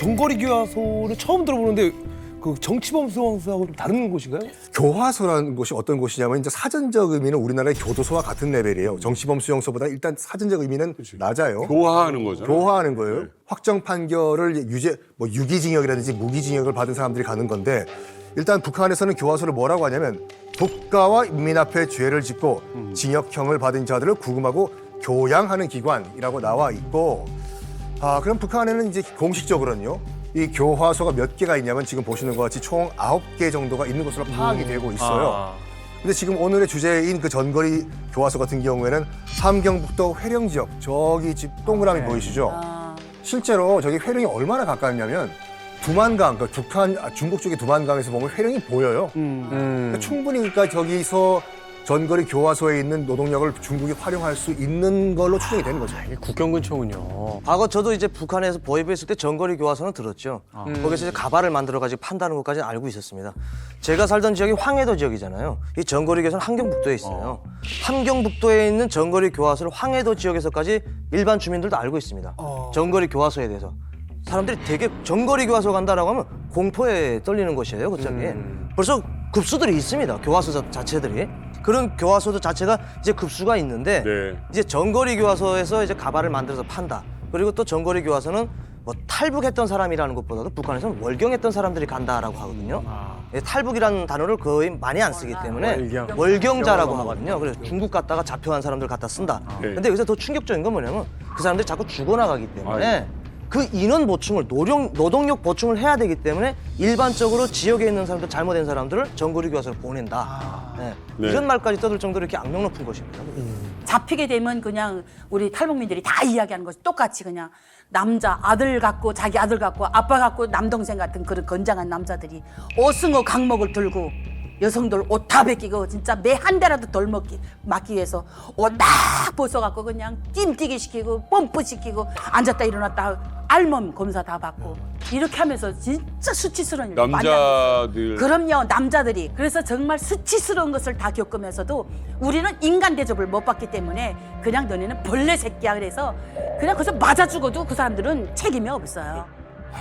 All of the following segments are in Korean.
정거리 교화소는 처음 들어보는데 그 정치범 수용소하고 좀 다른 곳인가요? 교화소라는 곳이 어떤 곳이냐면 이제 사전적 의미는 우리나라의 교도소와 같은 레벨이에요. 정치범 수용소보다 일단 사전적 의미는 낮아요. 교화하는 거죠. 교화하는 거예요. 확정 판결을 유기징역이라든지 무기징역을 받은 사람들이 가는 건데 일단 북한에서는 교화소를 뭐라고 하냐면 국가와 인민 앞에 죄를 짓고 징역형을 받은 자들을 구금하고 교양하는 기관이라고 나와 있고 그럼 북한에는 이제 공식적으로는요. 이 교화소가 몇 개가 있냐면 지금 보시는 것 같이 총 9개 정도가 있는 것으로 파악이 되고 있어요. 근데 지금 오늘의 주제인 그 전거리 교화소 같은 경우에는 함경북도 회령 지역 저기 집 동그라미 보이시죠? 실제로 저기 회령이 얼마나 가깝냐면 두만강, 그러니까 중국 쪽의 두만강에서 보면 회령이 보여요. 그러니까 충분히 그러니까 저기서 전거리 교화소에 있는 노동력을 중국이 활용할 수 있는 걸로 추정이 되는 거죠. 이게 국경 근처군요. 과거 저도 이제 북한에서 보위부했을 때 전거리 교화소는 들었죠. 거기서 이제 가발을 만들어가지고 판다는 것까지 알고 있었습니다. 제가 살던 지역이 황해도 지역이잖아요. 이 전거리 교화소는 함경북도에 있어요. 함경북도에 있는 전거리 교화소를 황해도 지역에서까지 일반 주민들도 알고 있습니다. 전거리 교화소에 대해서. 사람들이 되게 전거리 교화소 간다라고 하면 공포에 떨리는 곳이에요, 그쪽이. 벌써 급수들이 있습니다, 교화소 자체들이. 그런 교화소도 자체가 이제 급수가 있는데 네. 이제 전거리 교화소에서 이제 가발을 만들어서 판다. 그리고 또 전거리 교화소는 뭐 탈북했던 사람이라는 것보다도 북한에서는 월경했던 사람들이 간다라고 하거든요. 예, 탈북이라는 단어를 거의 많이 안 쓰기 때문에 월경자라고 하거든요. 그래서 중국 갔다가 잡혀간 사람들 갖다 쓴다. 네. 근데 여기서 더 충격적인 건 뭐냐면 그 사람들이 자꾸 죽어나가기 때문에 그 인원 보충을 노동력 보충을 해야 되기 때문에 일반적으로 지역에 있는 사람들 잘못된 사람들을 전거리 교화소로 보낸다. 네. 네. 이런 말까지 떠들 정도로 이렇게 악명 높은 것입니다. 잡히게 되면 그냥 우리 탈북민들이 다 이야기하는 것이 똑같이 그냥 남자 아들 같고 자기 아들 같고 아빠 같고 남동생 같은 그런 건장한 남자들이 오승어 강목을 들고 여성들 옷 다 벗기고 진짜 매 한 대라도 덜 맞기 위해서 옷 딱 벗어갖고 그냥 찜뛰기 시키고 펌프 시키고 앉았다 일어났다 알몸 검사 다 받고 이렇게 하면서 진짜 수치스러운 일을 많이 하고 남자들. 그럼요, 남자들이. 그래서 정말 수치스러운 것을 다 겪으면서도 우리는 인간 대접을 못 받기 때문에 그냥 너네는 벌레 새끼야 그래서 그냥 거기서 맞아 죽어도 그 사람들은 책임이 없어요.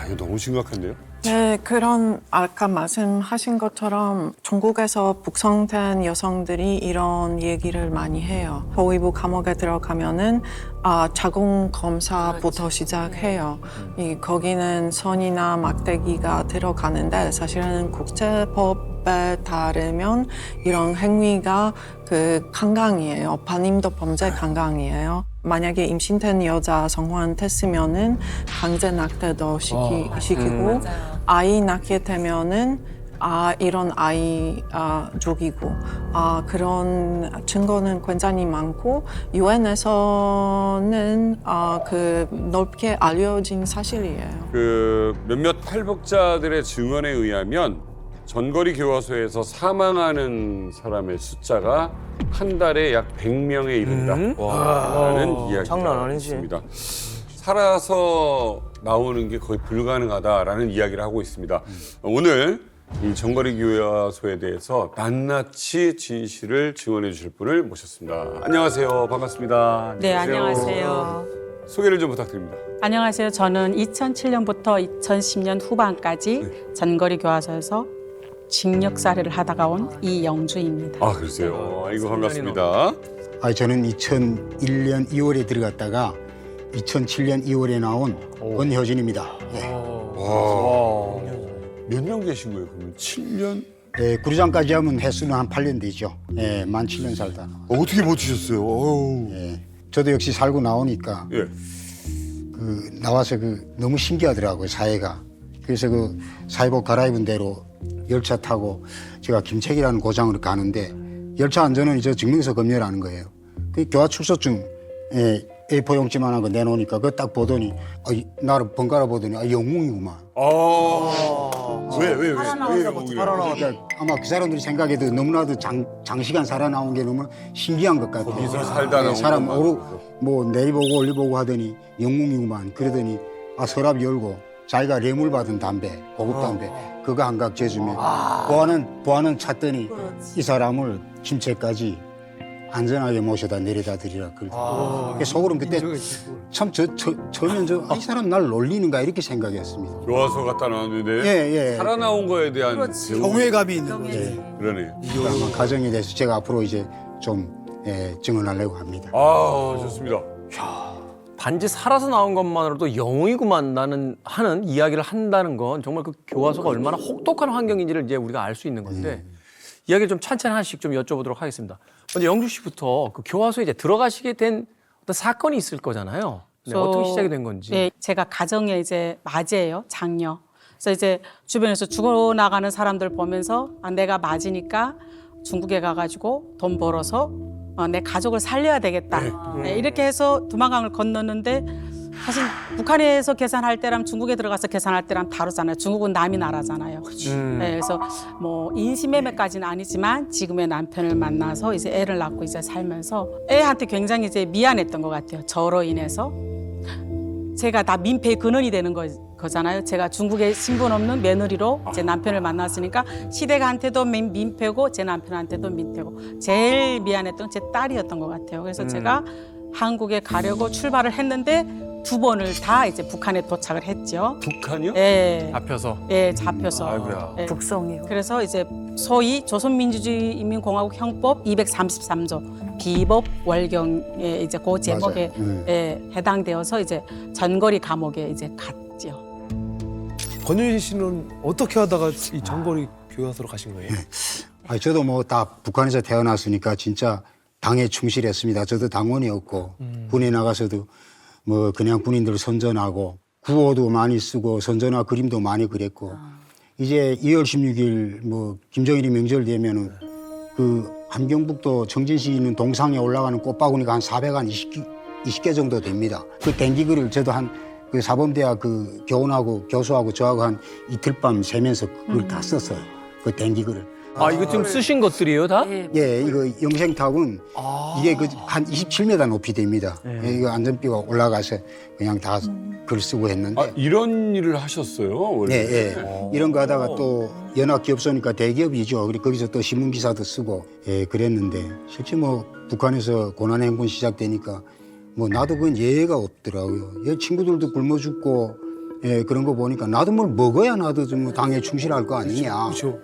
이거 너무 심각한데요? 네, 그런 아까 말씀하신 것처럼 중국에서 북송된 여성들이 이런 얘기를 많이 해요. 보위부 감옥에 들어가면은 자궁 검사부터 시작해요. 거기는 선이나 막대기가 들어가는데 사실은 국제법에 따르면 이런 행위가 그 강간이에요. 반임도 범죄 강간이에요. 만약에 임신된 여자 성혼했으면은 강제 낙태도 시키고 아이 낳게 되면은 이런 아이 죽이고 그런 증거는 굉장히 많고 유엔에서는 그 넓게 알려진 사실이에요. 그 몇몇 탈북자들의 증언에 의하면 전거리 교화소에서 사망하는 사람의 숫자가 한 달에 약 100명에 이른다라는 이야기가 장난 아니지. 있습니다. 살아서 나오는 게 거의 불가능하다라는 이야기를 하고 있습니다. 오늘 이 전거리 교화소에 대해서 낱낱이 진실을 증언해 주실 분을 모셨습니다. 안녕하세요. 반갑습니다. 네, 안녕하세요. 소개를 좀 부탁드립니다. 안녕하세요. 저는 2007년부터 2010년 후반까지 전거리 교화소에서 징역살이를 하다가 온 이영주입니다. 그러세요. 아이고 반갑습니다. 저는 2001년 2월에 들어갔다가 2007년 2월에 나온 권효진입니다. 몇 년 계신 거예요? 그러면 7년? 구류장까지 하면 횟수는 한 8년 되죠. 만 7년 살다. 어떻게 버티셨어요? 어우. 저도 역시 살고 나오니까 예. 나와서 너무 신기하더라고요, 사회가. 그래서 사회복 갈아입은 대로 열차 타고 제가 김책이라는 고장으로 가는데 열차 안전은 이제 증명서 검열하는 거예요. 그 교화 출소증 A4 용지만 하고 내놓으니까 그거 딱 보더니 나를 번갈아 보더니 영웅이구만. 왜 그러니까 아마 그 사람들이 생각해도 너무나도 장시간 살아나온 게 너무 신기한 것 같아요. 거기서 살다 나온 사람 것만. 내리보고 올리보고 하더니 영웅이구만. 그러더니 서랍 열고 자기가 뇌물 받은 담배, 고급 담배 그거 한 각 재주면 보안은 찾더니 이 사람을 김책까지 안전하게 모셔다 내려다 드리라 그러더라고요. 속으로는 그때 참 처음엔 이 사람 날 놀리는가 이렇게 생각했습니다. 교화소 갖다 놨는데 예. 살아나온 거에 대한 경외감이 있는 거죠. 그러네. 그런 가정에 대해서 제가 앞으로 이제 좀 증언하려고 합니다. 아, 좋습니다. 단지 살아서 나온 것만으로도 영웅이구만 나는 하는 이야기를 한다는 건 정말 그 교화소가 얼마나 혹독한 환경인지를 이제 우리가 알 수 있는 건데 이야기를 좀 찬찬히 하나씩 좀 여쭤보도록 하겠습니다. 먼저 영주 씨부터 그 교화소에 이제 들어가시게 된 어떤 사건이 있을 거잖아요. 네, 어떻게 시작이 된 건지. 네, 제가 가정에 이제 맞이에요, 장녀. 그래서 이제 주변에서 죽어나가는 사람들 보면서 내가 맞으니까 중국에 가가지고 돈 벌어서 내 가족을 살려야 되겠다. 네, 이렇게 해서 두만강을 건넜는데 사실 북한에서 계산할 때랑 중국에 들어가서 계산할 때랑 다르잖아요. 중국은 남이 나라잖아요. 네, 그래서 뭐 인신매매까지는 아니지만 지금의 남편을 만나서 이제 애를 낳고 이제 살면서 애한테 굉장히 이제 미안했던 것 같아요. 저로 인해서. 제가 다 민폐의 근원이 되는 거잖아요. 제가 중국에 신분 없는 며느리로 제 남편을 만났으니까 시댁한테도 민폐고 제 남편한테도 민폐고 제일 미안했던 제 딸이었던 것 같아요. 그래서 제가 한국에 가려고 출발을 했는데 2번을 다 이제 북한에 도착을 했죠. 북한이요? 예, 잡혀서. 예, 잡혀서. 아이고야. 예. 북송이고. 그래서 이제 소위 조선민주주의인민공화국 형법 233조 비법 월경에 이제 그 제목에 해당되어서 이제 전거리 감옥에 이제 갔죠. 권윤희 씨는 어떻게 하다가 이 전거리 교화소로 가신 거예요? 저도 뭐 다 북한에서 태어났으니까 진짜 당에 충실했습니다. 저도 당원이었고 군에 나가서도 뭐 그냥 군인들 선전하고 구호도 많이 쓰고 선전화 그림도 많이 그렸고 이제 2월 16일 뭐 김정일이 명절되면은 그 함경북도 청진시 있는 동상에 올라가는 꽃바구니가 한 420개 정도 됩니다. 그 댕기글을 저도 한 그 사범대학 그 교원하고 교수하고 저하고 한 이틀밤 새면서 그걸 다 썼어요. 그 댕기글을. 아, 이거 지금 쓰신 것들이에요, 다? 예, 이거 영생탑은 이게 그 한 27m 높이 됩니다. 예, 이거 안전비가 올라가서 그냥 다 글 쓰고 했는데. 아, 이런 일을 하셨어요, 원래? 예. 이런 거 하다가 또 연합기업소니까 대기업이죠. 그리고 거기서 또 신문기사도 쓰고 그랬는데 실제 뭐 북한에서 고난행군 시작되니까 뭐 나도 그건 예외가 없더라고요. 친구들도 굶어 죽고 그런 거 보니까 나도 뭘 먹어야 나도 좀 당에 충실할 거 아니냐. 그렇죠.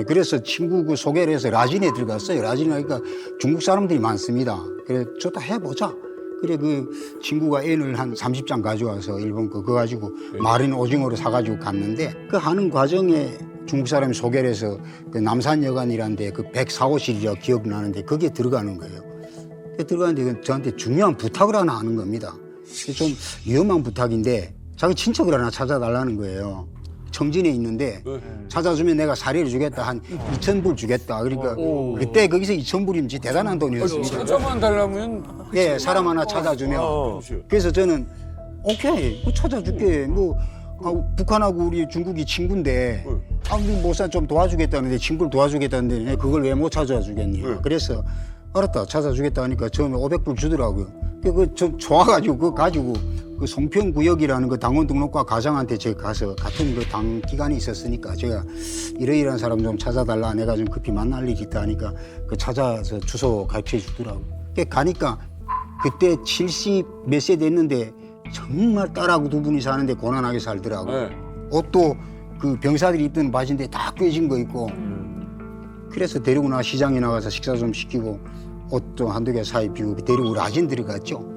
그래서 친구 그 소개를 해서 라진에 들어갔어요. 라진에 가니까 중국 사람들이 많습니다. 그래 좋다 해보자. 그래 그 친구가 N을 한 30장 가져와서 일본 그거 가지고 마린 오징어로 사가지고 갔는데 그 하는 과정에 중국 사람이 소개를 해서 그 남산여관이라는 데 그 104호실이라고 기억나는데 거기에 들어가는 거예요. 들어가는데 저한테 중요한 부탁을 하나 하는 겁니다. 좀 위험한 부탁인데 자기 친척을 하나 찾아달라는 거예요. 청진에 있는데 찾아주면 내가 사리를 주겠다. 한 2,000불 주겠다. 그러니까 그때 거기서 2,000불이면 대단한 돈이었습니다. 찾아만 달라면 예, 사람 하나 찾아주면. 그래서 저는 오케이, 뭐 찾아줄게. 뭐 북한하고 우리 중국이 친구인데 우리 모사 좀 도와주겠다는데 친구를 도와주겠다는데 그걸 왜 못 찾아주겠니? 그래서 알았다, 찾아주겠다 하니까 처음에 500불 주더라고요. 좀 좋아가지고 그거 가지고 그 송평구역이라는 그 당원 등록과 가장한테 제가 가서 같은 그 당 기관이 있었으니까 제가 이러이러한 사람 좀 찾아달라 내가 좀 급히 만날 일이 있다 하니까 그 찾아서 주소 가르쳐 주더라고요. 가니까 그때 70 몇 세 됐는데 정말 딸하고 2분이 사는데 고난하게 살더라고요. 옷도 그 병사들이 입던 바지인데 다 꿰진 거 있고 그래서 데리고 시장에 나가서 식사 좀 시키고 옷도 한두 개 사이 비우고 데리고 라진 들어갔죠.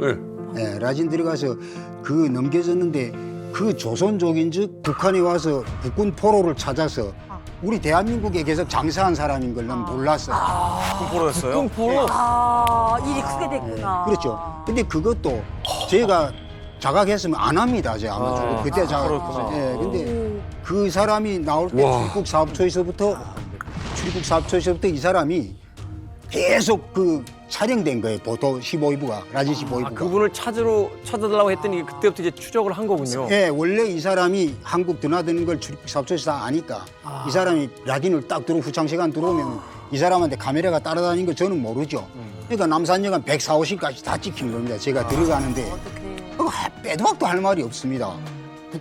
네, 라진 들어가서 그 넘겨졌는데 그 조선족인즉 북한에 와서 국군 포로를 찾아서 우리 대한민국에 계속 장사한 사람인 걸 난 몰랐어요. 포로였어요? 일이 크게 됐구나. 그렇죠. 근데 그것도 제가 자각했으면 안 합니다. 제가 아마 그때 자각. 예, 근데 그 사람이 나올 때 출국 사업소에서부터 이 사람이 계속 그 촬영된 거예요. 보도 15위부가 라진 15위부가. 그분을 찾아달라고 했더니 그때부터 이제 추적을 한 거군요. 예, 원래 이 사람이 한국 드나드는 걸 출입국 사업소에서 다 아니까 이 사람이 라딘을 딱 들어오고 후창 시간 들어오면 이 사람한테 카메라가 따라다니는 거 저는 모르죠. 그러니까 남산여관 104호실까지 다 찍힌 겁니다. 제가 들어가는데 빼도 박도 할 말이 없습니다.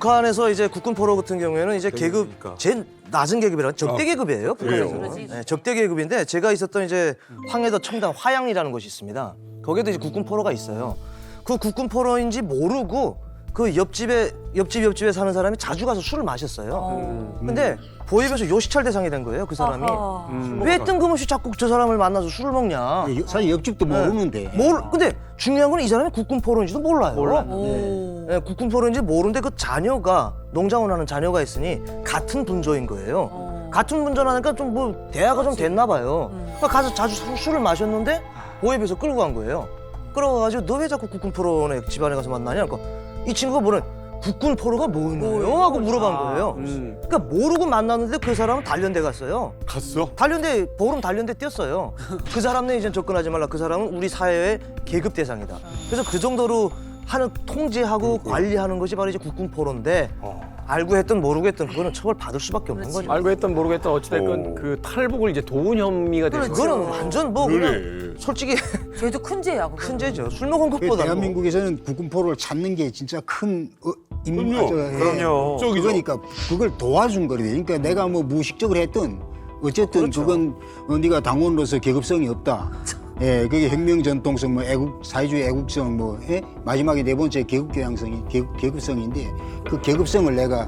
북한에서 이제 국군 포로 같은 경우에는 이제 계급 그러니까. 제일 낮은 계급이라 적대 아, 계급이에요. 그래요? 북한에서는. 네, 적대 계급인데 제가 있었던 이제 황해도 첨단 화양이라는 곳이 있습니다. 거기에도 이제 국군 포로가 있어요. 그 국군 포로인지 모르고 그 옆집에 사는 사람이 자주 가서 술을 마셨어요. 근데 보입에서 요시찰 대상이 된 거예요, 그 사람이. 왜 뜬금없이 자꾸 저 사람을 만나서 술을 먹냐? 사실 옆집도 모르는데. 근데 중요한 건 이 사람이 국군 포로인지도 몰라요. 네, 국군 포로인지 모르는데 그 자녀가 농장을 하는 자녀가 있으니 같은 분조인 거예요. 같은 분조라니까 좀 뭐 대화가 좀 됐나 봐요. 그러니까 가서 자주 술을 마셨는데 보입에서 끌고 간 거예요. 끌어가가지고 너 왜 자꾸 국군 포로네 집안에 가서 만나냐? 그러니까 이 친구가 뭐는 국군 포로가 뭐예요? 하고 물어본 거예요. 그러니까 모르고 만났는데 그 사람은 단련대 갔어요. 갔어? 단련대 보름 단련대 뛰었어요. 그 사람네 이제 접근하지 말라. 그 사람은 우리 사회의 계급 대상이다. 그래서 그 정도로 하는 통제하고 관리하는 것이 바로 이제 국군 포로인데 알고 했든 모르고 했든 그거는 처벌 받을 수밖에 없는 거죠. 알고 했던 모르고 했던 어찌됐건 그 탈북을 이제 도운 혐의가 되는 그거는 완전 뭐 그러네. 그냥 솔직히 쟤도 큰 죄야. 그거. 큰 죄죠. 술 먹은 그 것보다. 대한민국에서는 국군포로를 찾는 게 진짜 큰 그럼요. 그럼요. 그러니까 그걸 도와준 거거든요. 그러니까 내가 뭐 무의식적으로 했든 어쨌든 그건 네가 당원으로서 계급성이 없다. 예, 그게 혁명 전통성, 뭐 애국 사회주의 애국성, 뭐 마지막에 네 번째 계급교양성이 계급성인데 그 계급성을 내가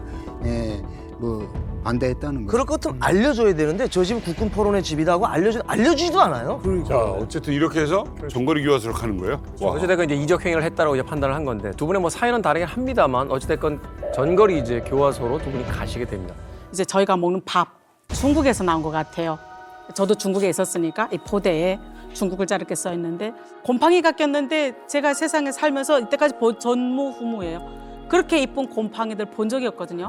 뭐 반대했다는 거. 그럴 것 같으면 알려줘야 되는데 저 집은 국군 포로네 집이라고 알려주지도 않아요. 자, 어쨌든 이렇게 해서 정거리 교화소로 가는 거예요? 와. 어찌됐건 이제 이적 행위를 했다라고 이제 판단을 한 건데 두 분의 뭐 사연은 다르긴 합니다만 어찌됐건 전거리 이제 교화소로 두 분이 가시게 됩니다. 이제 저희가 먹는 밥 중국에서 나온 것 같아요. 저도 중국에 있었으니까 이 포대에 중국 글자 이렇게 써 있는데 곰팡이가 꼈는데 제가 세상에 살면서 이때까지 전무후무예요. 그렇게 이쁜 곰팡이들 본 적이 없거든요.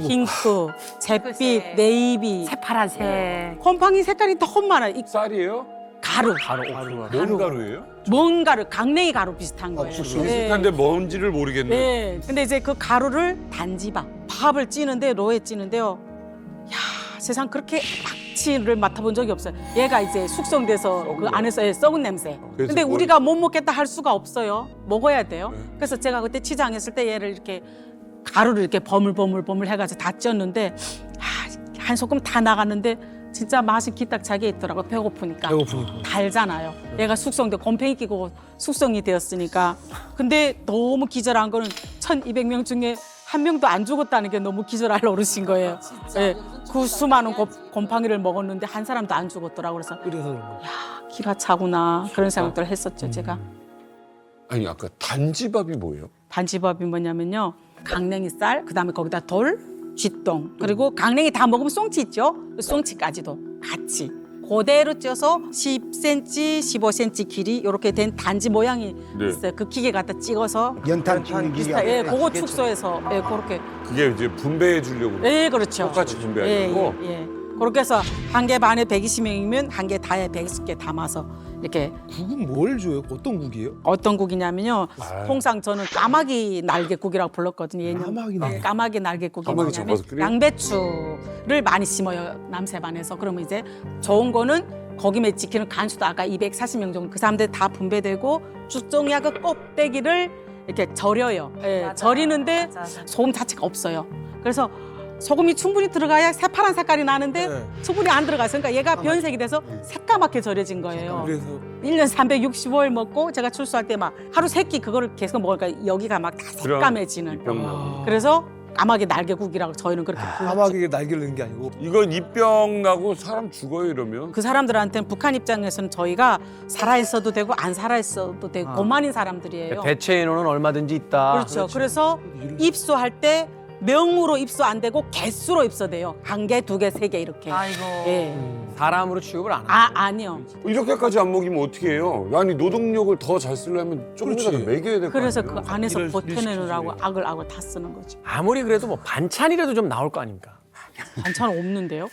핑크, 잿빛, 네이비, 새파란색. 곰팡이 색깔이 너무 많아요. 이 쌀이에요? 가루, 뭔 가루예요? 뭔 가루, 강냉이 가루 비슷한 거예요. 비슷한데 뭔지를 모르겠네. 네. 근데 이제 그 가루를 밥을 찌는데 로에 찌는데요. 야, 세상 그렇게 악취를 맡아본 적이 없어요. 얘가 이제 숙성돼서 그 안에서 썩은 냄새. 그래서 근데 뭘- 우리가 못 먹겠다 할 수가 없어요. 먹어야 돼요. 그래서 제가 그때 치장했을 때 얘를 이렇게 가루를 이렇게 버물버물 해가지고 다 쪘는데 한 소금 다 나갔는데 진짜 맛이 기딱차게 있더라고요. 배고프니까. 달잖아요. 얘가 숙성돼 곰팡이 끼고 숙성이 되었으니까. 근데 너무 기절한 거는 1,200명 중에 한 명도 안 죽었다는 게 너무 기절할 노릇인 거예요. 예, 그 수많은 곰팡이를 먹었는데 한 사람도 안 죽었더라고요. 그래서 기가 차구나 그런 생각들을 했었죠, 제가. 아니 아까 단지밥이 뭐예요? 단지밥이 뭐냐면요. 강냉이 쌀, 그다음에 거기다 돌, 쥐똥, 그리고 강냉이 다 먹으면 쏭치 있죠? 그 쏭치까지도 같이 그대로 쪄서 10cm, 15cm 길이 이렇게 된 단지 모양이 네. 있어요. 그 기계 갖다 찍어서 연탄 찍는 길이 예, 그거 축소해서 예, 그렇게 그게 이제 분배해 주려고 예, 그렇죠. 똑같이 분배하려고? 예, 예. 그렇게 해서 한 개 반에 120명이면 한 개 다에 120개 담아서 이렇게 국은 뭘 줘요? 어떤 국이에요? 어떤 국이냐면요. 통상 저는 까마귀 날개국이라고 불렀거든요. 예년. 까마귀 날개. 까마귀 날개국이 까마귀 뭐냐면 잡아서 끓여요? 양배추를 많이 심어요. 남세반에서. 그러면 이제 좋은 거는 거기에 지키는 간수도 아까 240명 정도 그 사람들 다 분배되고 쭉종이야 그 껍데기를 이렇게 절여요. 예, 절이는데 소금 자체가 없어요. 그래서 소금이 충분히 들어가야 새파란 색깔이 나는데 네. 충분히 안 들어가서 그러니까 얘가 변색이 돼서 새까맣게 절여진 거예요. 그래서 1년 365일 먹고 제가 출소할 때 막 하루 3끼 그거를 계속 먹으니까 여기가 막 다 새까매지는. 입병 그래서 까마귀 날개국이라고 저희는 그렇게 불렀죠. 까마귀가 날개를 넣는 게 아니고 이건 입병 나고 사람 죽어요 이러면? 그 사람들한테는 북한 입장에서는 저희가 살아있어도 되고 안 살아있어도 되고 고만인 사람들이에요. 대체 인원은 얼마든지 있다. 그렇죠. 그래서 입소할 때 명으로 입소 안 되고 개수로 입소돼요. 1개, 2개, 3개 이렇게. 아이고. 예. 사람으로 취급을 안 하죠. 아니요. 이렇게까지 안 먹이면 어떻게 해요? 아니 노동력을 더 잘 쓰려면 조금이라도 그렇지. 먹여야 될 거 아니에요? 그래서 그 안에서 일을 버텨내느라고 악을 다 쓰는 거죠. 아무리 그래도 뭐 반찬이라도 좀 나올 거 아닙니까? 반찬 없는데요?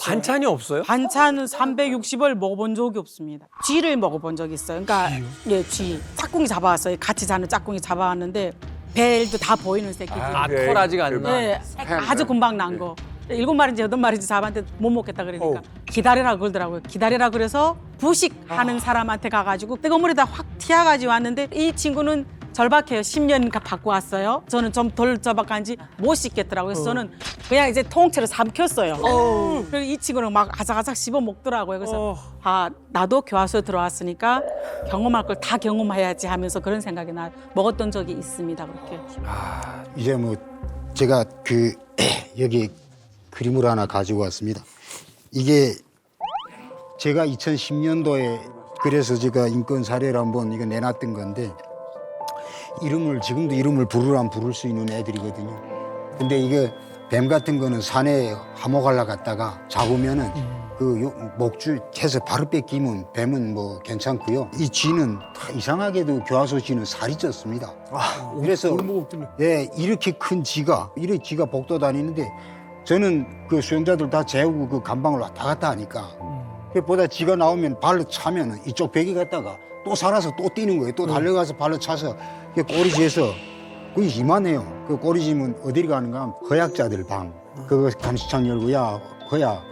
반찬이 없어요? 반찬은 360을 먹어본 적이 없습니다. 쥐를 먹어본 적이 있어요. 그러니까 예, 쥐. 짝꿍이 잡아왔어요. 같이 자는 짝꿍이 잡아왔는데 벨도 다 보이는 새끼들. 털 아직 안 나. 네, 아주 금방 난 거. 7마리인지 8마리인지 잡았는데 못 먹겠다 그러니까 기다리라 그러더라고요. 기다리라 그래서 부식하는 사람한테 가가지고 뜨거운 물에다 확 튀어가지고 왔는데 이 친구는 절박해요. 10년 받고 왔어요. 저는 좀 덜 절박한 지 못 씻겠더라고요. 그래서 저는 그냥 이제 통째로 삼켰어요. 그리고 이 친구는 막 아삭아삭 씹어 먹더라고요. 그래서 아, 나도 교화소에 들어왔으니까 경험할 걸 다 경험해야지 하면서 그런 생각이 먹었던 적이 있습니다. 그렇게. 이제 뭐 제가 그 여기 그림을 하나 가지고 왔습니다. 이게 제가 2010년도에 그래서 제가 인권 사례를 한번 이거 내놨던 건데 지금도 이름을 부르라면 부를 수 있는 애들이거든요. 근데 이게 뱀 같은 거는 산에 하목하려 갔다가 잡으면은 그 목줄 해서 바로 뺏기면 뱀은 뭐 괜찮고요. 이 쥐는 이상하게도 교화소 쥐는 살이 쪘습니다. 그래서 예, 이렇게 큰 쥐가 복도 다니는데 저는 그 수영자들 다 재우고 그 감방을 왔다 갔다 하니까 보다 쥐가 나오면 발로 차면 이쪽 벽에 갔다가 또 살아서 또 뛰는 거예요. 또 달려가서 발로 차서 꼬리지에서 그게 이만해요. 그 꼬리지면 어디를 가는가 하면 허약자들 방. 그거 감시창 열고 야 허야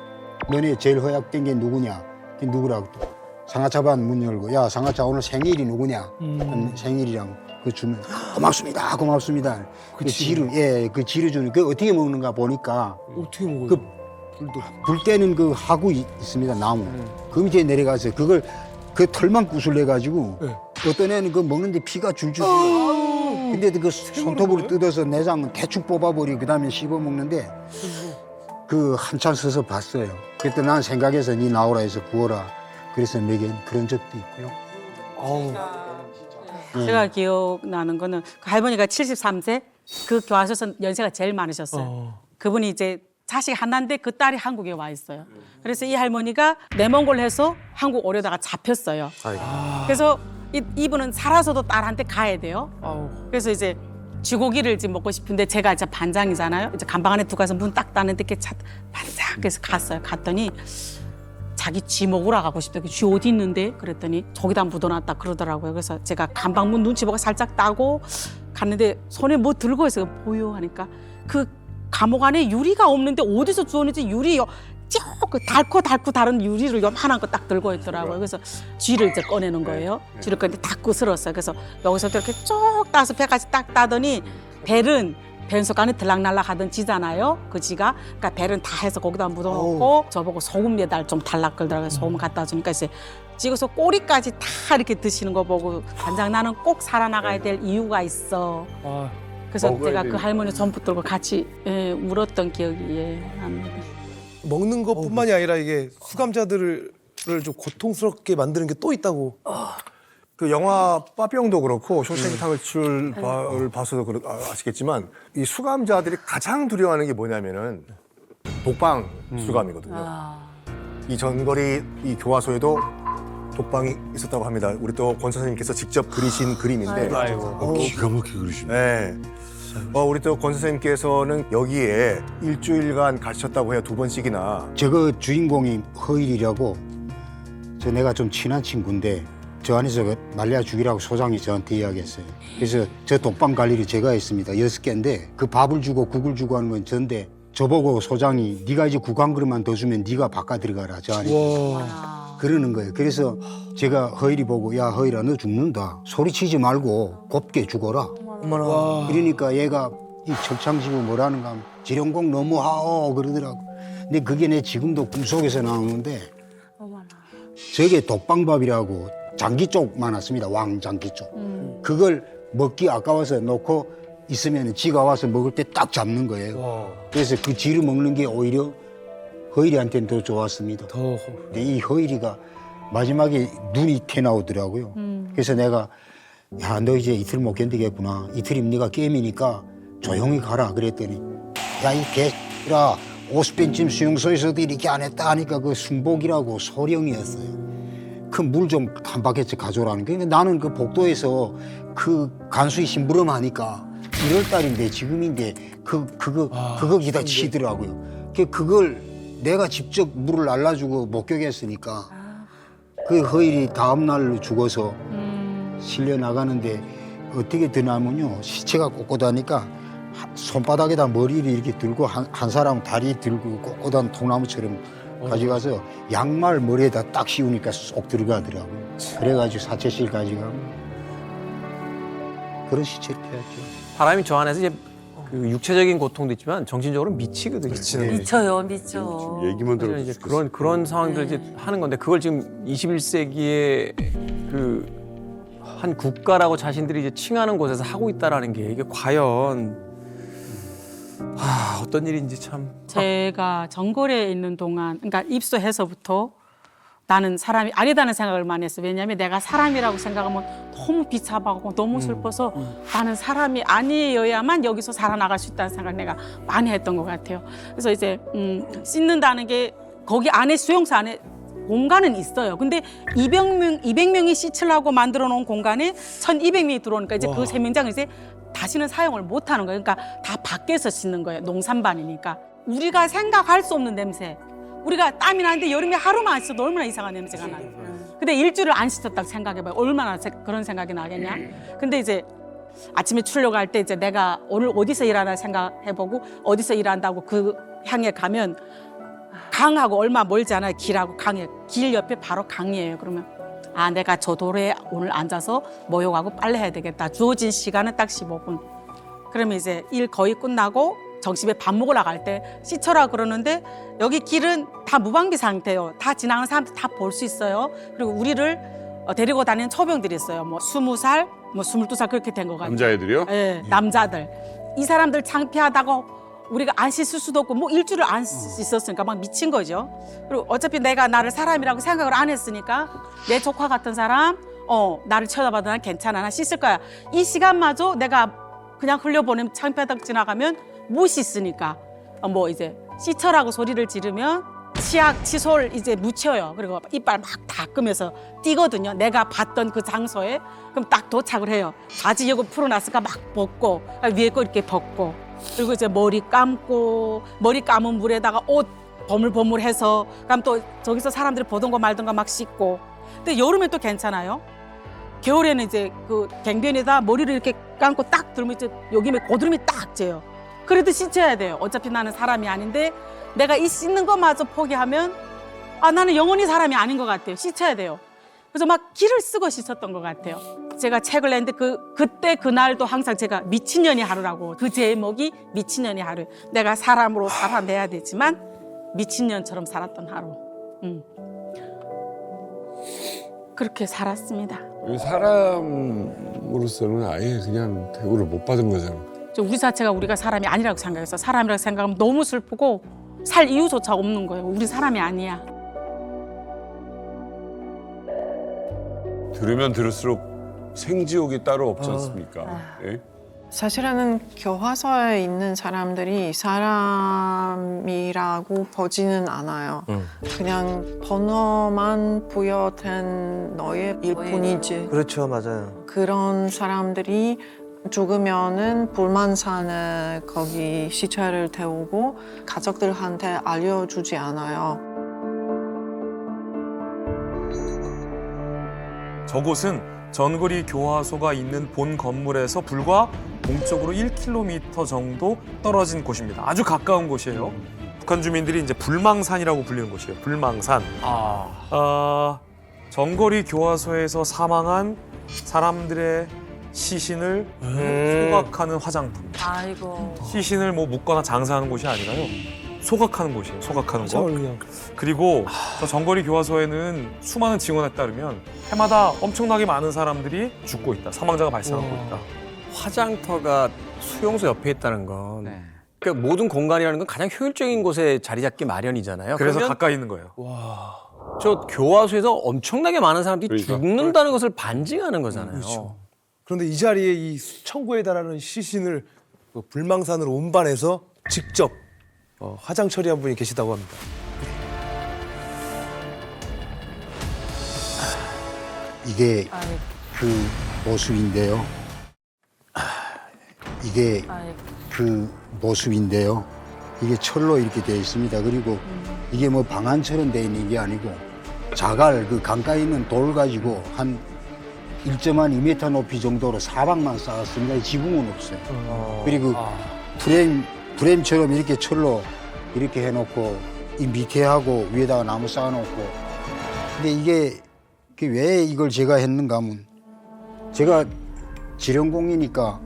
너네 제일 허약된 게 누구냐? 그게 누구라고 또 상하차반 문 열고 야 상하차 오늘 생일이 누구냐? 생일이랑 그 주면 고맙습니다. 그 지를 그 지를 주는 그 어떻게 먹는가 보니까 어떻게 먹어요? 그 불 때는 그 하구 있습니다. 나무. 그 밑에 내려가서 그걸 그 털만 구슬내 가지고 어떤 애는 그 먹는데 피가 줄줄 흘러요. 근데 그 손톱으로 뜯어서 내장은 대충 뽑아버리고 그다음에 씹어 먹는데 그 한참 서서 봤어요. 그때 난 생각해서 니 나오라 해서 구워라. 그래서 먹인 그런 적도 있고요. 제가 기억나는 거는 그 할머니가 73세 그 교화소에서 연세가 제일 많으셨어요. 그분이 이제 자식 하나인데 그 딸이 한국에 와 있어요. 그래서 이 할머니가 내몽골 해서 한국 오려다가 잡혔어요. 그래서 이분은 살아서도 딸한테 가야 돼요. 그래서 이제 쥐고기를 이제 먹고 싶은데 제가 이제 반장이잖아요. 이제 감방 안에 들어가서 문 딱 닫는데 이렇게 반짝 그래서 갔어요. 갔더니 자기 쥐 먹으러 가고 싶다고 쥐 어디 있는데? 그랬더니 저기다 묻어놨다 그러더라고요. 그래서 제가 감방문 눈치 보고 살짝 따고 갔는데 손에 뭐 들고 있어요. 보여 하니까 그 감옥 안에 유리가 없는데 어디서 주웠는지 유리 쭉 달고 다른 유리를 요만한 거 딱 들고 있더라고요. 그래서 쥐를 이제 꺼내는 거예요. 쥐를 꺼내는데 다 구슬었어요. 그래서 여기서 이렇게 쭉 따서 배까지 딱 따더니 벨은 변속 안에 들락날락 하던 쥐잖아요. 그 쥐가. 그러니까 벨은 다 해서 거기다 묻어놓고 저보고 소금 매달 좀 달라 그러더라고요. 소금 갖다 주니까 이제 찍어서 꼬리까지 다 이렇게 드시는 거 보고 반장 나는 꼭 살아나가야 될 이유가 있어. 그래서 제가 그 할머니 손 붙들고 같이 울었던 기억이 납니다. 먹는 것뿐만이 아니라 이게 수감자들을 좀 고통스럽게 만드는 게 또 있다고. 그 영화 빠삐용도 그렇고 쇼생크 탈출을 봐서도 아시겠지만 이 수감자들이 가장 두려워하는 게 뭐냐면은 독방 수감이거든요. 이 전거리 이 교화소에도 독방이 있었다고 합니다. 우리 또 권 선생님께서 직접 그리신 그림인데 기가 막히게 그러시네. 네. 우리 또 권 선생님께서는 여기에 일주일간 가셨다고 해요. 2번씩이나. 저거 주인공이 허일이라고 내가 좀 친한 친구인데 저 안에서 말려 죽이라고 소장이 저한테 이야기했어요. 그래서 저 독방 관리를 제가 했습니다. 6개인데 그 밥을 주고 국을 주고 하는 건 전데 저보고 소장이 네가 이제 국 한 그릇만 더 주면 네가 바깥 들어가라 저 안에. 그러는 거예요. 그래서 제가 허일이 보고 야 허일아 너 죽는다. 소리치지 말고 곱게 죽어라. 그러니까 얘가 이 철창지고 뭐라는가 하면 지령공 너무하오 그러더라고. 근데 그게 내 지금도 꿈속에서 나오는데 저게 독방밥이라고 장기 쪽 많았습니다. 왕장기 쪽. 그걸 먹기 아까워서 놓고 있으면 지가 와서 먹을 때 딱 잡는 거예요. 그래서 그 쥐를 먹는 게 오히려 허일이한테는 더 좋았습니다. 근데 이 허일이가 마지막에 눈이 튀어나오더라고요. 그래서 내가 야, 너 이제 이틀 못 견디겠구나. 이틀이면 네가 게임이니까 조용히 가라. 그랬더니 야, 이 개라 50배쯤 수용소에서도 이렇게 안 했다 하니까 그 순복이라고 소령이었어요. 그 물 좀 한 바퀴씩 가져오라는 게. 근데 나는 그 복도에서 그 간수이 심부름하니까 1월 달인데 지금인데 그거 기다 치더라고요. 그걸 내가 직접 물을 날라주고 목격했으니까 그 허일이 다음 날로 죽어서 실려 나가는데 어떻게 드나면요 시체가 꼿꼿하니까 손바닥에다 머리를 이렇게 들고 한 사람 다리 들고 꼿꼿한 통나무처럼 가져가서 양말 머리에다 딱 씌우니까 쏙 들어가더라고요. 그래가지고 사체실 가져가고 그런 시체를 패야죠. 사람이 저 안에서 이제 그 육체적인 고통도 있지만 정신적으로 미치거든요. 미쳐요, 미쳐. 얘기만 들어도 이제 그런 상황들 이제 하는 건데 그걸 지금 21세기에 그 한 국가라고 자신들이 이제 칭하는 곳에서 하고 있다라는 게 이게 과연 어떤 일인지 참. 제가 전거리에 있는 동안, 그러니까 입소해서부터 나는 사람이 아니다는 생각을 많이 했어. 왜냐하면 내가 사람이라고 생각하면 너무 비참하고 너무 슬퍼서 나는 사람이 아니어야만 여기서 살아나갈 수 있다는 생각을 내가 많이 했던 것 같아요. 그래서 이제 씻는다는 게 거기 안에 수용소 안에 공간은 있어요. 근데 200명이 씻으려고 만들어 놓은 공간에 1200명이 들어오니까 이제 그 세면장을 이제 다시는 사용을 못 하는 거예요. 그러니까 다 밖에서 씻는 거예요. 농산반이니까. 우리가 생각할 수 없는 냄새. 우리가 땀이 나는데 여름에 하루만 안 씻어도 얼마나 이상한 냄새가 나요. 근데 일주일을 안 씻었다고 생각해봐요. 얼마나 그런 생각이 나겠냐. 근데 이제 아침에 출력할 때 이제 내가 오늘 어디서 일하나 생각해보고 어디서 일한다고 그 향에 가면 강하고 얼마 멀지 않아요. 길하고 강에. 길 옆에 바로 강이에요. 그러면 아, 내가 저 도로에 오늘 앉아서 목욕하고 빨래해야 되겠다. 주어진 시간은 딱 15분. 그러면 이제 일 거의 끝나고 점심에 밥 먹으러 갈 때 씻어라 그러는데 여기 길은 다 무방비 상태예요. 다 지나가는 사람들 다 볼 수 있어요. 그리고 우리를 데리고 다니는 초병들이 있어요. 뭐 20살, 뭐 22살 그렇게 된 것 같아요. 남자애들이요? 네, 남자들. 이 사람들 창피하다고 우리가 안 씻을 수도 없고 뭐 일주일을 안 씻었으니까 막 미친 거죠. 그리고 어차피 내가 나를 사람이라고 생각을 안 했으니까 내 조카 같은 사람 나를 쳐다봐도 난 괜찮아. 난 씻을 거야. 이 시간마저 내가 그냥 흘려보내면 창피하다고 지나가면 못 씻으니까 뭐 이제 씻어라고 소리를 지르면 치약, 칫솔 이제 묻혀요. 그리고 이빨 막 닦으면서 뛰거든요. 내가 봤던 그 장소에. 그럼 딱 도착을 해요. 바지 여고 풀어놨으니까 막 벗고 위에 거 이렇게 벗고 그리고 이제 머리 감고 머리 감은 물에다가 옷 버물버물해서 그럼 또 저기서 사람들이 보던 거 말던 거 막 씻고. 근데 여름엔 또 괜찮아요. 겨울에는 이제 그 갱변에다 머리를 이렇게 감고 딱 들면 이제 여기에 고드름이 딱 져요. 그래도 씻어야 돼요. 어차피 나는 사람이 아닌데 내가 이 씻는 것마저 포기하면 나는 영원히 사람이 아닌 것 같아요. 씻어야 돼요. 그래서 막 기를 쓰고 씻었던 것 같아요. 제가 책을 냈는데 그때 그날도 항상 제가 미친년이 하루라고 그 제목이 미친년이 하루. 내가 사람으로 살아내야 되지만 미친년처럼 살았던 하루. 그렇게 살았습니다. 사람으로서는 아예 그냥 대우를 못 받은 거잖아. 우리 자체가 우리가 사람이 아니라고 생각해서 사람이라고 생각하면 너무 슬프고 살 이유조차 없는 거예요. 우리 사람이 아니야. 들으면 들을수록 생지옥이 따로 없지 않습니까? 예? 사실은 교화소에 있는 사람들이 사람이라고 보지는 않아요. 그냥 번호만 부여된 너의 일뿐이지. 그렇죠, 맞아요. 그런 사람들이 죽으면은 불만산에 거기 시체를 태우고 가족들한테 알려주지 않아요. 저곳은 전거리 교화소가 있는 본 건물에서 불과 동쪽으로 1km 정도 떨어진 곳입니다. 아주 가까운 곳이에요. 북한 주민들이 이제 불망산이라고 불리는 곳이에요. 불망산. 전거리 교화소에서 사망한 사람들의 시신을 소각하는 화장품. 아이고. 시신을 뭐 묻거나 장사하는 곳이 아니라요. 소각하는 곳이에요. 소각하는 곳. 그리고 저 전거리 교화소에는 수많은 증언에 따르면 해마다 엄청나게 많은 사람들이 죽고 있다. 사망자가 발생하고 있다. 화장터가 수용소 옆에 있다는 건 그러니까 모든 공간이라는 건 가장 효율적인 곳에 자리 잡기 마련이잖아요. 그래서 그러면 가까이 있는 거예요. 저 교화소에서 엄청나게 많은 사람들이 그러니까. 죽는다는 것을 반증하는 거잖아요. 그런데 이 자리에 이 수천 구에 달하는 시신을 그 불망산으로 운반해서 직접 화장 처리한 분이 계시다고 합니다. 이게 그 모습인데요. 이게 그 모습인데요. 이게 철로 이렇게 되어 있습니다. 그리고 이게 뭐 방안처럼 되어 있는 게 아니고 자갈 그 강가에 있는 돌 가지고 한 1.2m 높이 정도로 사방만 쌓았습니다. 지붕은 없어요. 그리고 프레임처럼 이렇게 철로 이렇게 해놓고 이 밑에 하고 위에다가 나무 쌓아놓고. 근데 이게 왜 이걸 제가 했는가 하면 제가 지령공이니까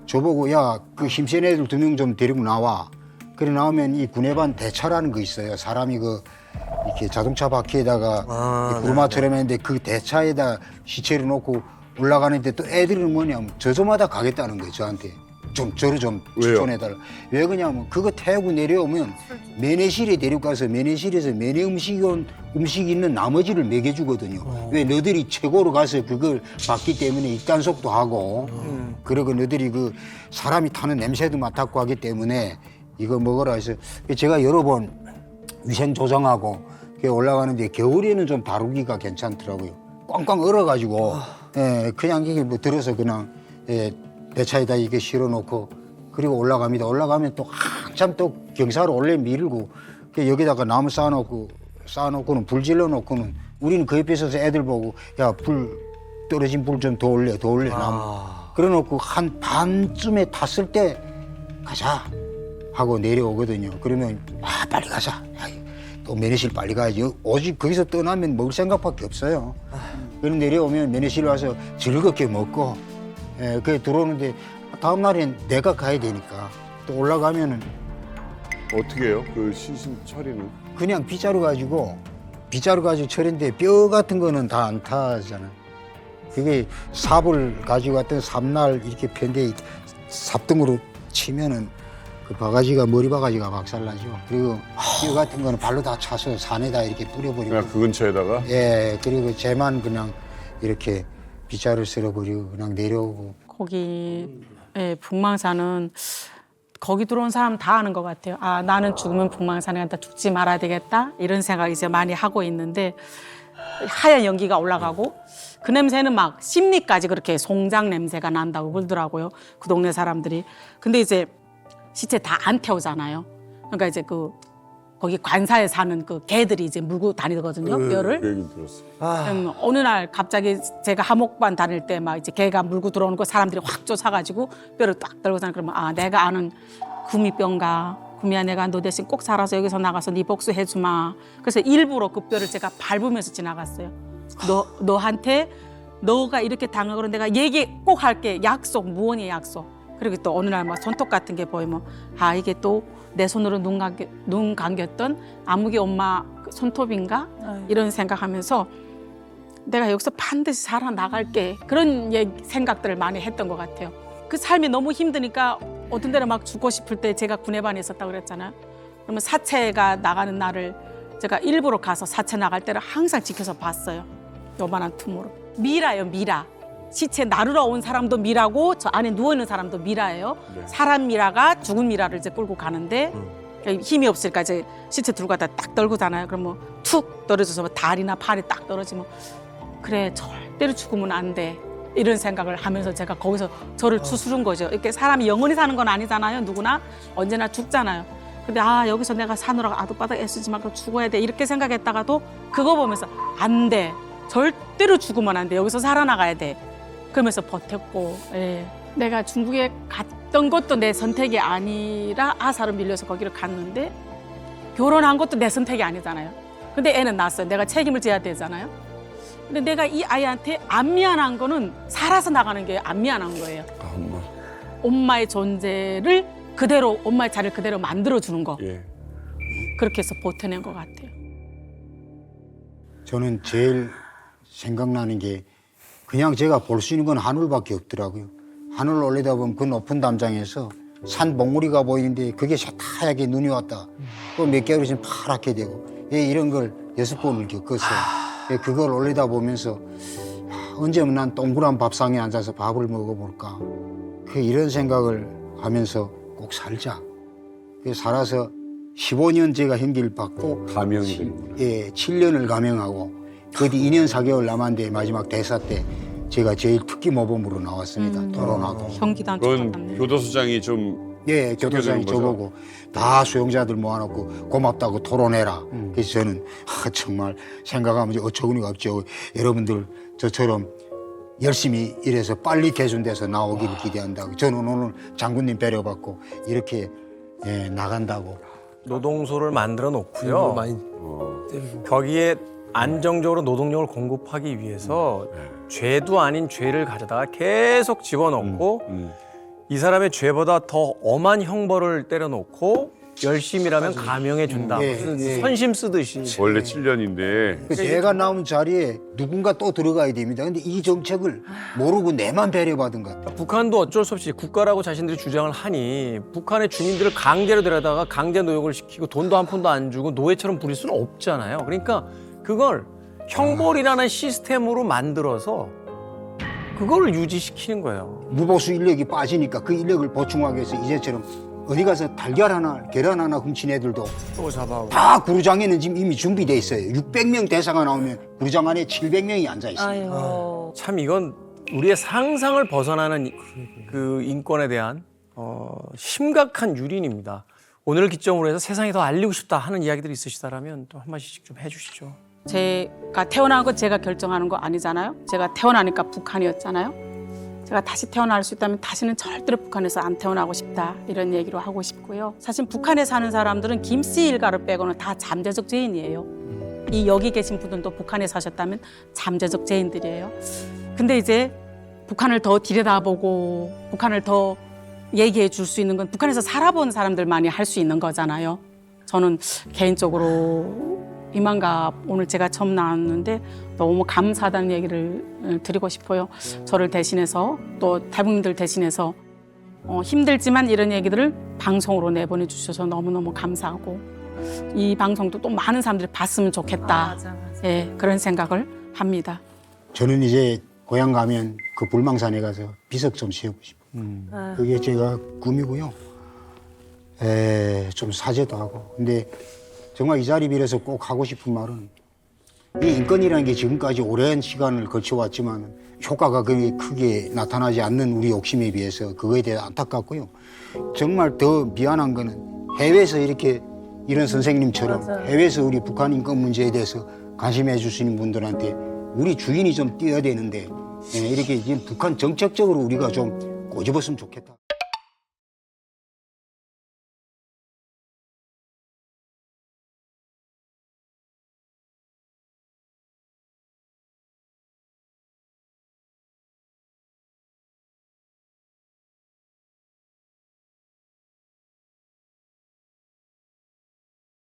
저보고 야 그 힘센 애들 2명 좀 데리고 나와. 그래 나오면 이 구내반 대차라는 거 있어요. 사람이 그 이렇게 자동차 바퀴에다가 구르마처럼 했는데 그 대차에다 시체를 놓고 올라가는데 또 애들은 뭐냐면 저조마다 가겠다는 거예요. 저한테 좀 저를 좀 왜요? 추천해달라. 왜 그러냐면 그거 태우고 내려오면 매내실에 데려가서 매내실에서 매내 음식 있는 나머지를 먹여주거든요. 왜 너들이 최고로 가서 그걸 봤기 때문에 입단속도 하고 그리고 너들이 그 사람이 타는 냄새도 맡았고 하기 때문에 이거 먹어라 해서 제가 여러 번 위생 조정하고 올라가는데 겨울에는 좀 다루기가 괜찮더라고요. 꽝꽝 얼어가지고 예, 그냥 이게 뭐 들어서 그냥 예, 배차에다 이게 실어놓고 그리고 올라갑니다. 올라가면 또 한참 또 경사로 올려 밀고 여기다가 나무 쌓아놓고는 불 질러놓고는 우리는 그 옆에 서서 애들 보고 야 불 떨어진 불 좀 더 올려 나무. 그래놓고 한 반쯤에 탔을 때 가자 하고 내려오거든요. 그러면 아 빨리 가자. 야, 또 면회실 빨리 가야지. 오직 거기서 떠나면 먹을 생각밖에 없어요. 그럼 내려오면 면회실 와서 즐겁게 먹고 예, 그게 들어오는데 다음 날엔 내가 가야 되니까 또 올라가면은 어떻게 해요? 그 시신 처리는? 그냥 빗자루 가지고 처리인데 뼈 같은 거는 다 안 타잖아요. 그게 삽을 가지고 왔던 삽날 이렇게 편대 삽등으로 치면은 그 바가지가 머리 바가지가 박살나죠. 그리고 뼈 같은 거는 발로 다 차서 산에다 이렇게 뿌려버리고. 그냥 그 근처에다가? 예, 그리고 쟤만 그냥 이렇게 빗자루 쓸어버리고 그냥 내려오고. 거기 북망산은 거기 들어온 사람 다 아는 것 같아요. 아 나는 죽으면 북망산에 갔다 죽지 말아야 되겠다 이런 생각 이제 많이 하고 있는데 하얀 연기가 올라가고 그 냄새는 막 심리까지 그렇게 송장 냄새가 난다고 그러더라고요. 그 동네 사람들이. 근데 이제 시체 다 안 태우잖아요. 그러니까 이제 그 거기 관사에 사는 그 개들이 이제 물고 다니거든요. 뼈를. 그 얘기 들었어요. 그럼 어느 날 갑자기 제가 하목반 다닐 때 막 이제 개가 물고 들어오는 거 사람들이 확 쫓아가지고 뼈를 딱 들고 다니 그러면 아 내가 아는 구미뼈인가 구미야 내가 너 대신 꼭 살아서 여기서 나가서 네 복수해 주마. 그래서 일부러 그 뼈를 제가 밟으면서 지나갔어요. 너한테 너가 이렇게 당하고 내가 얘기 꼭 할게. 약속 무언의 약속. 그리고 또 어느 날 막 손톱 같은 게 보이면 아 이게 또 내 손으로 눈 감겼던 아무개 엄마 손톱인가 이런 생각하면서 내가 여기서 반드시 살아나갈게 그런 생각들을 많이 했던 것 같아요. 그 삶이 너무 힘드니까 어떤 때는 막 죽고 싶을 때 제가 군의반에 있었다고 그랬잖아요. 그러면 사체가 나가는 날을 제가 일부러 가서 사체 나갈 때를 항상 지켜서 봤어요. 요만한 틈으로. 미라예요, 미라. 시체 나르러 온 사람도 미라고 저 안에 누워있는 사람도 미라예요. 네. 사람 미라가 죽은 미라를 이제 끌고 가는데 힘이 없으니까 이제 시체 들고 가다 딱 떨고 다녀요. 그러면 툭 떨어져서 뭐 다리나 팔이 딱 떨어지면 그래 절대로 죽으면 안 돼. 이런 생각을 하면서 제가 거기서 저를 추스른 거죠. 이렇게 사람이 영원히 사는 건 아니잖아요. 누구나 언제나 죽잖아요. 근데 아 여기서 내가 사느라고 아득바득 애쓰지 말고 죽어야 돼 이렇게 생각했다가도 그거 보면서 안 돼. 절대로 죽으면 안 돼. 여기서 살아나가야 돼. 그러면서 버텼고 내가 중국에 갔던 것도 내 선택이 아니라 아사로 밀려서 거기를 갔는데 결혼한 것도 내 선택이 아니잖아요. 근데 애는 낳았어요. 내가 책임을 져야 되잖아요. 근데 내가 이 아이한테 안 미안한 거는 살아서 나가는 게 안 미안한 거예요. 아, 엄마. 엄마의 존재를 그대로 엄마의 자리를 그대로 만들어주는 거. 예. 그렇게 해서 버텨낸 것 같아요. 저는 제일 생각나는 게 그냥 제가 볼 수 있는 건 하늘밖에 없더라고요. 하늘을 올리다 보면 그 높은 담장에서 산 봉우리가 보이는데 그게 하얗게 눈이 왔다. 또 몇 개월 있으면 파랗게 되고 이런 걸 6번을 겪었어요. 그걸 올리다 보면서 언제면 난 동그란 밥상에 앉아서 밥을 먹어볼까. 이런 생각을 하면서 꼭 살자. 살아서 15년 제가 형기를 받고 감형이 되는구나. 7년을 감형하고 그 뒤 2년 4개월 남았는데 마지막 대사 때 제가 제일 특기 모범으로 나왔습니다. 토론하고. 형기단 그건 쫓아갔네. 교도소장이 좀 예, 교도소장이 거죠? 저보고 다 수용자들 모아놓고 고맙다고 토론해라. 그래서 저는 정말 생각하면 어처구니가 없죠. 여러분들 저처럼 열심히 일해서 빨리 개순돼서 나오기를 기대한다고. 저는 오늘 장군님 배려받고 이렇게 나간다고. 노동소를 만들어 놓고요. 많이 거기에 안정적으로 노동력을 공급하기 위해서 죄도 아닌 죄를 가져다가 계속 집어넣고 이 사람의 죄보다 더 엄한 형벌을 때려놓고 열심이라면 감형해 준다. 무슨 선심 쓰듯이. 원래 7년인데 내가 나온 자리에 누군가 또 들어가야 됩니다. 근데 이 정책을 모르고 내만 배려받은 것 같아요. 북한도 어쩔 수 없이 국가라고 자신들이 주장을 하니 북한의 주민들을 강제로 데려다가 강제 노역을 시키고 돈도 한 푼도 안 주고 노예처럼 부릴 수는 없잖아요. 그러니까 그걸 형벌이라는 시스템으로 만들어서 그걸 유지시키는 거예요. 무보수 인력이 빠지니까 그 인력을 보충하기 위해서 이제처럼 어디 가서 달걀 하나, 계란 하나 훔친 애들도 또 잡아오고. 다 구루장에는 지금 이미 준비돼 있어요. 600명 대사가 나오면 구루장 안에 700명이 앉아 있어요. 아유. 참 이건 우리의 상상을 벗어나는 그 인권에 대한 심각한 유린입니다. 오늘 기점으로 해서 세상에 더 알리고 싶다 하는 이야기들이 있으시다라면 또 한 마디씩 좀 해주시죠. 제가 태어난 거 제가 결정하는 거 아니잖아요. 제가 태어나니까 북한이었잖아요. 제가 다시 태어날 수 있다면 다시는 절대로 북한에서 안 태어나고 싶다 이런 얘기로 하고 싶고요. 사실 북한에 사는 사람들은 김씨 일가를 빼고는 다 잠재적 죄인이에요. 이 여기 계신 분들도 북한에 사셨다면 잠재적 죄인들이에요. 근데 이제 북한을 더 들여다보고 북한을 더 얘기해 줄 수 있는 건 북한에서 살아본 사람들만이 할 수 있는 거잖아요. 저는 개인적으로 이만갑 오늘 제가 처음 나왔는데 너무 감사하다는 얘기를 드리고 싶어요. 저를 대신해서 또 탈북민들 대신해서 힘들지만 이런 얘기들을 방송으로 내보내 주셔서 너무너무 감사하고 이 방송도 또 많은 사람들이 봤으면 좋겠다. 예, 그런 생각을 합니다. 저는 이제 고향 가면 그 불망산에 가서 비석 좀 세우고 싶어요. 그게 제가 꿈이고요. 좀 사죄도 하고. 근데 정말 이 자리 빌어서 꼭 하고 싶은 말은 이 인권이라는 게 지금까지 오랜 시간을 거쳐왔지만 효과가 그렇게 크게 나타나지 않는 우리 욕심에 비해서 그거에 대해 안타깝고요. 정말 더 미안한 거는 해외에서 이렇게 이런 선생님처럼 해외에서 우리 북한 인권 문제에 대해서 관심해 주시는 분들한테 우리 주인이 좀 뛰어야 되는데 이렇게 지금 북한 정책적으로 우리가 좀 꼬집었으면 좋겠다.